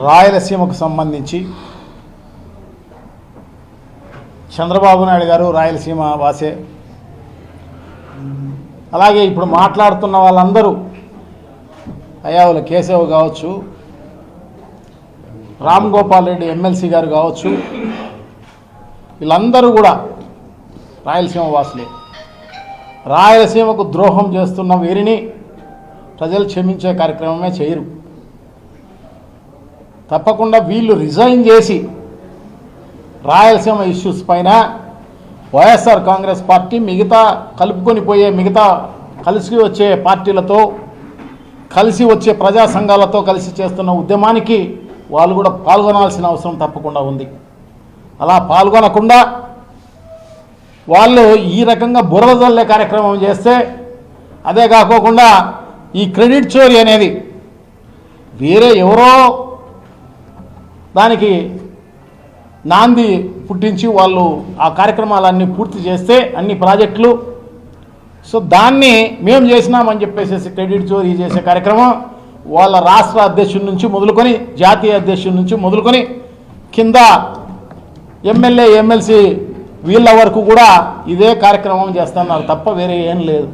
రాయలసీమకు సంబంధించి చంద్రబాబు నాయుడు గారు రాయలసీమ వాసే. అలాగే ఇప్పుడు మాట్లాడుతున్న వాళ్ళందరూ అయ్యావుల కేశవ్ కావచ్చు, రామ్ గోపాల్ రెడ్డి ఎమ్మెల్సీ గారు కావచ్చు, వీళ్ళందరూ కూడా రాయలసీమ వాసులే. రాయలసీమకు ద్రోహం చేస్తున్న వీరిని ప్రజలు క్షమించే కార్యక్రమమే చేయరు. తప్పకుండా వీళ్ళు రిజైన్ చేసి రాయలసీమ ఇష్యూస్ పైన వైఎస్ఆర్ కాంగ్రెస్ పార్టీ మిగతా కలుపుకొని పోయే కలిసి వచ్చే పార్టీలతో కలిసి వచ్చే ప్రజా సంఘాలతో కలిసి చేస్తున్న ఉద్యమానికి వాళ్ళు కూడా పాల్గొనాల్సిన అవసరం తప్పకుండా ఉంది. అలా పాల్గొనకుండా వాళ్ళు ఈ రకంగా బురద జల్లే కార్యక్రమం చేస్తే, అదే కాకోకుండా ఈ క్రెడిట్ చోరీ అనేది వేరే ఎవరో దానికి నాంది పుట్టించి వాళ్ళు ఆ కార్యక్రమాలన్నీ పూర్తి చేస్తే అన్ని ప్రాజెక్టులు, సో దాన్ని మేము చేసినామని చెప్పేసి క్రెడిట్ చోరీ చేసే కార్యక్రమం వాళ్ళ రాష్ట్ర అధ్యక్షుడి నుంచి మొదలుకొని జాతీయ అధ్యక్షుడి నుంచి మొదలుకొని కింద ఎమ్మెల్యే ఎమ్మెల్సీ వీళ్ళ వరకు కూడా ఇదే కార్యక్రమం చేస్తున్నారు తప్ప వేరే ఏం లేదు.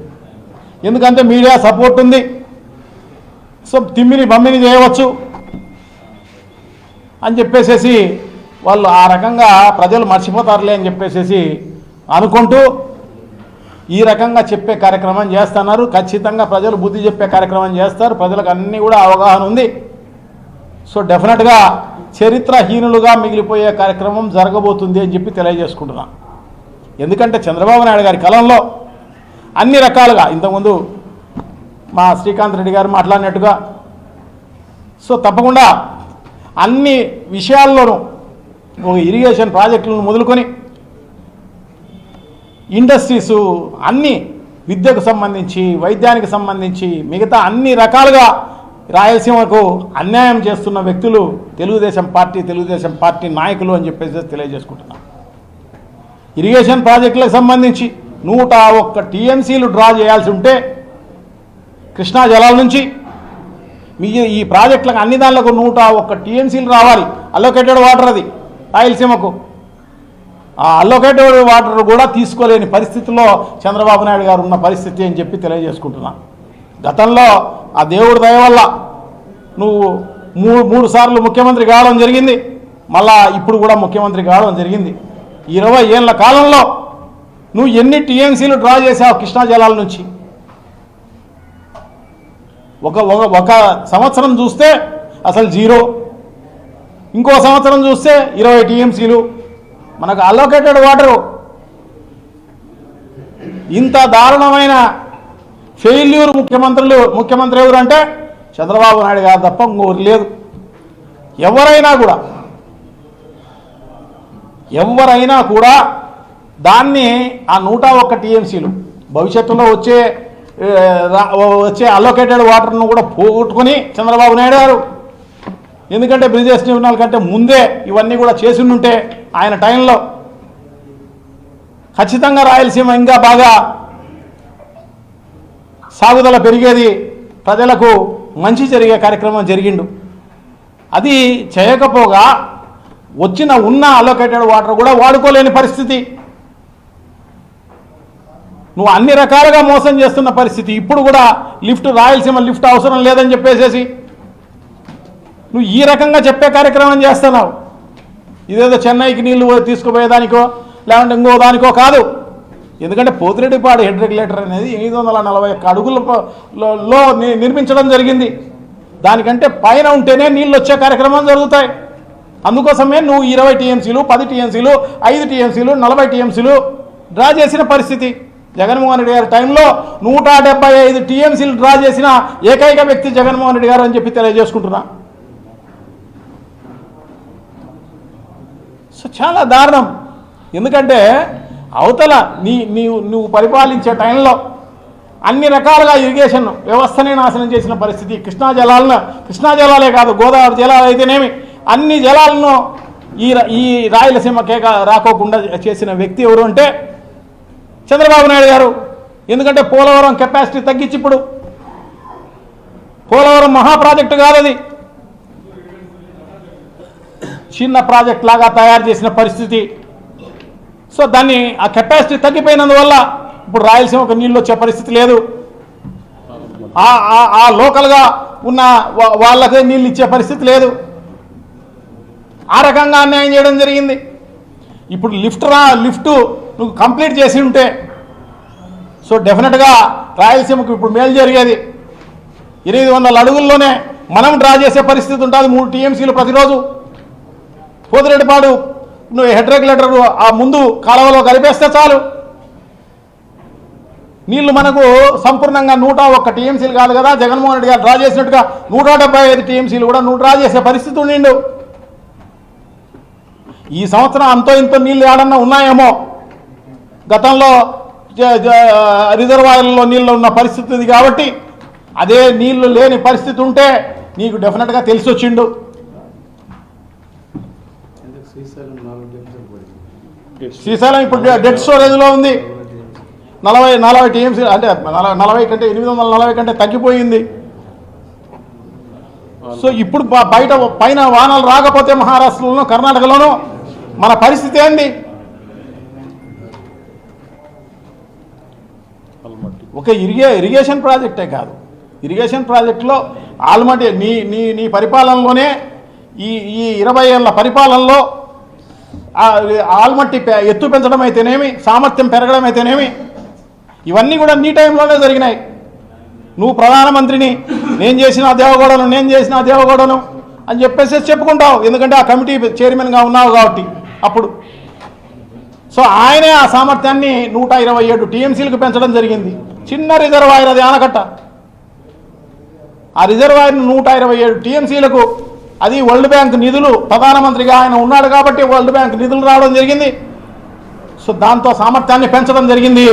ఎందుకంటే మీడియా సపోర్ట్ ఉంది, సో తిమ్మిని బమ్మిని చేయవచ్చు అని చెప్పేసేసి వాళ్ళు ఆ రకంగా ప్రజలు మర్చిపోతారులే అని చెప్పేసేసి అనుకుంటూ ఈ రకంగా చెప్పే కార్యక్రమం చేస్తున్నారు. ఖచ్చితంగా ప్రజలు బుద్ధి చెప్పే కార్యక్రమం చేస్తారు. ప్రజలకు అన్నీ కూడా అవగాహన ఉంది. సో డెఫినెట్గా చరిత్రహీనులుగా మిగిలిపోయే కార్యక్రమం జరగబోతుంది అని చెప్పి తెలియజేసుకుంటున్నాం. ఎందుకంటే చంద్రబాబు నాయుడు గారి కాలంలో అన్ని రకాలుగా ఇంతకుముందు మా శ్రీకాంత్ రెడ్డి గారు మాట్లాడినట్టుగా సో తప్పకుండా అన్ని విషయాల్లోనూ ఇరిగేషన్ ప్రాజెక్టులను మొదలుకొని ఇండస్ట్రీసు అన్ని విద్యకు సంబంధించి వైద్యానికి సంబంధించి మిగతా అన్ని రకాలుగా రాయలసీమకు అన్యాయం చేస్తున్న వ్యక్తులు తెలుగుదేశం పార్టీ నాయకులు అని చెప్పేసి తెలియజేసుకుంటున్నాం. ఇరిగేషన్ ప్రాజెక్టులకు సంబంధించి 101 టీఎంసీలు డ్రా చేయాల్సి ఉంటే కృష్ణా జలాల నుంచి ఈ ప్రాజెక్టులకు అన్ని దానిలకు 101 టీఎంసీలు రావాలి. అలోకేటెడ్ వాటర్ అది రాయలసీమకు. ఆ అలోకేటెడ్ వాటర్ కూడా తీసుకోలేని పరిస్థితుల్లో చంద్రబాబు నాయుడు గారు ఉన్న పరిస్థితి అని చెప్పి తెలియజేసుకుంటున్నా. గతంలో ఆ దేవుడి దయ వల్ల నువ్వు మూడు సార్లు ముఖ్యమంత్రి కావడం జరిగింది, మళ్ళా ఇప్పుడు కూడా ముఖ్యమంత్రి కావడం జరిగింది. 20 ఏళ్ల కాలంలో నువ్వు ఎన్ని టీఎంసీలు డ్రా చేసావు కృష్ణా జలాల నుంచి? ఒక సంవత్సరం చూస్తే అసలు జీరో, ఇంకో సంవత్సరం చూస్తే 20 టీఎంసీలు. మనకు అలోకేటెడ్ వాటరు ఇంత దారుణమైన ఫెయిల్యూర్ ముఖ్యమంత్రి ఎవరంటే చంద్రబాబు నాయుడు గారు తప్ప ఇంకోరు లేదు. ఎవరైనా కూడా దాన్ని ఆ 101 టీఎంసీలు భవిష్యత్తులో వచ్చే అలోకేటెడ్ వాటర్ను కూడా పోగొట్టుకొని చంద్రబాబు నాయుడు గారు, ఎందుకంటే బ్రిజేష్ ట్రిబ్యునల్ కంటే ముందే ఇవన్నీ కూడా చేసి ఉంటే ఆయన టైంలో ఖచ్చితంగా రాయలసీమ ఇంకా బాగా సాగుదల పెరిగేది, ప్రజలకు మంచి జరిగే కార్యక్రమం జరిగిండు. అది చేయకపోగా ఉన్న అలోకేటెడ్ వాటర్ కూడా వాడుకోలేని పరిస్థితి, నువ్వు అన్ని రకాలుగా మోసం చేస్తున్న పరిస్థితి. ఇప్పుడు కూడా రాయలసీమ లిఫ్ట్ అవసరం లేదని చెప్పేసేసి నువ్వు ఈ రకంగా చెప్పే కార్యక్రమం చేస్తున్నావు. ఇదేదో చెన్నైకి నీళ్లు తీసుకుపోయేదానికో లేకుంటే ఇంకో దానికో కాదు. ఎందుకంటే పోతిరెడ్డిపాడు హెడ్ రెగ్యులేటర్ అనేది 841 అడుగులలో నిర్మించడం జరిగింది. దానికంటే పైన ఉంటేనే నీళ్ళు వచ్చే కార్యక్రమాలు జరుగుతాయి. అందుకోసమే నువ్వు 20 టీఎంసీలు 10 టీఎంసీలు 5 టీఎంసీలు 40 టీఎంసీలు డ్రా చేసిన పరిస్థితి. జగన్మోహన్ రెడ్డి గారి టైంలో 175 టీఎంసీలు డ్రా చేసిన ఏకైక వ్యక్తి జగన్మోహన్ రెడ్డి గారు అని చెప్పి తెలియజేసుకుంటున్నా. సో చాలా దారుణం. ఎందుకంటే అవతల నువ్వు పరిపాలించే టైంలో అన్ని రకాలుగా ఇరిగేషన్ వ్యవస్థనే నాశనం చేసిన పరిస్థితి. కృష్ణా జలాలే కాదు, గోదావరి జలాలు అయితేనేమి అన్ని జలాలను ఈ రాయలసీమకే రాకోకుండా చేసిన వ్యక్తి ఎవరు అంటే చంద్రబాబు నాయుడు గారు. ఎందుకంటే పోలవరం కెపాసిటీ తగ్గించి ఇప్పుడు పోలవరం మహా ప్రాజెక్టు కాదు అది. చిన్న ప్రాజెక్ట్ లాగా తయారు చేసిన పరిస్థితి. సో దాన్ని ఆ కెపాసిటీ తగ్గిపోయినందువల్ల ఇప్పుడు రాయలసీమకు నీళ్ళు వచ్చే పరిస్థితి లేదు. ఆ లోకల్గా ఉన్న వాళ్ళకే నీళ్ళు ఇచ్చే పరిస్థితి లేదు. ఆ రకంగా అన్యాయం చేయడం జరిగింది. ఇప్పుడు లిఫ్ట్ నువ్వు కంప్లీట్ చేసి ఉంటే సో డెఫినెట్గా రాయలసీమకు ఇప్పుడు మేలు జరిగేది. 800 అడుగుల్లోనే మనం డ్రా చేసే పరిస్థితి ఉంటుంది. 3 టీఎంసీలు ప్రతిరోజు. పోతిరెడ్డిపాడు నువ్వు హెడ్ రెగ్యులేటర్ ఆ ముందు కాలువలో కలిపేస్తే చాలు, నీళ్లు మనకు సంపూర్ణంగా 101 టీఎంసీలు కాదు కదా, జగన్మోహన్ రెడ్డి గారు డ్రా చేసినట్టుగా 175 టీఎంసీలు కూడా నువ్వు డ్రా చేసే పరిస్థితి ఉండిండు. ఈ సంవత్సరం అంతో ఇంతో నీళ్ళు ఏడన్నా ఉన్నాయేమో. గతంలో రిజర్వాయర్లలో నీళ్ళు ఉన్న పరిస్థితి ఉంది కాబట్టి అదే నీళ్లు లేని పరిస్థితి ఉంటే నీకు డెఫినెట్గా తెలిసి వచ్చిండు. శ్రీశైలం ఇప్పుడు డెడ్ స్టోరేజ్లో ఉంది. 40 టీఎంసీ అంటే 40 కంటే 840 కంటే తగ్గిపోయింది. సో ఇప్పుడు పైన వానలు రాకపోతే మహారాష్ట్రలోనూ కర్ణాటకలోనూ మన పరిస్థితి ఏంది? ఒక ఇరిగేషన్ ప్రాజెక్టే కాదు, ఇరిగేషన్ ప్రాజెక్టులో ఆల్మట్టి నీ పరిపాలనలోనే ఈ 20 ఏళ్ళ పరిపాలనలో ఆల్మట్టి ఎత్తు పెంచడం అయితేనేమి, సామర్థ్యం పెరగడం అయితేనేమి, ఇవన్నీ కూడా నీ టైంలోనే జరిగినాయి. నువ్వు ప్రధానమంత్రిని, నేను చేసిన దేవగౌడను అని చెప్పేసి చెప్పుకుంటావు, ఎందుకంటే ఆ కమిటీ చైర్మన్గా ఉన్నావు కాబట్టి అప్పుడు. సో ఆయనే ఆ సామర్థ్యాన్ని 127 టీఎంసీలకు పెంచడం జరిగింది. చిన్న రిజర్వాయర్ అది, ఆనకట్ట. ఆ రిజర్వాయర్ను 127 టీఎంసీలకు, అది వరల్డ్ బ్యాంక్ నిధులు, ప్రధానమంత్రిగా ఆయన ఉన్నాడు కాబట్టి వరల్డ్ బ్యాంక్ నిధులు రావడం జరిగింది. సో దాంతో సామర్థ్యాన్ని పెంచడం జరిగింది.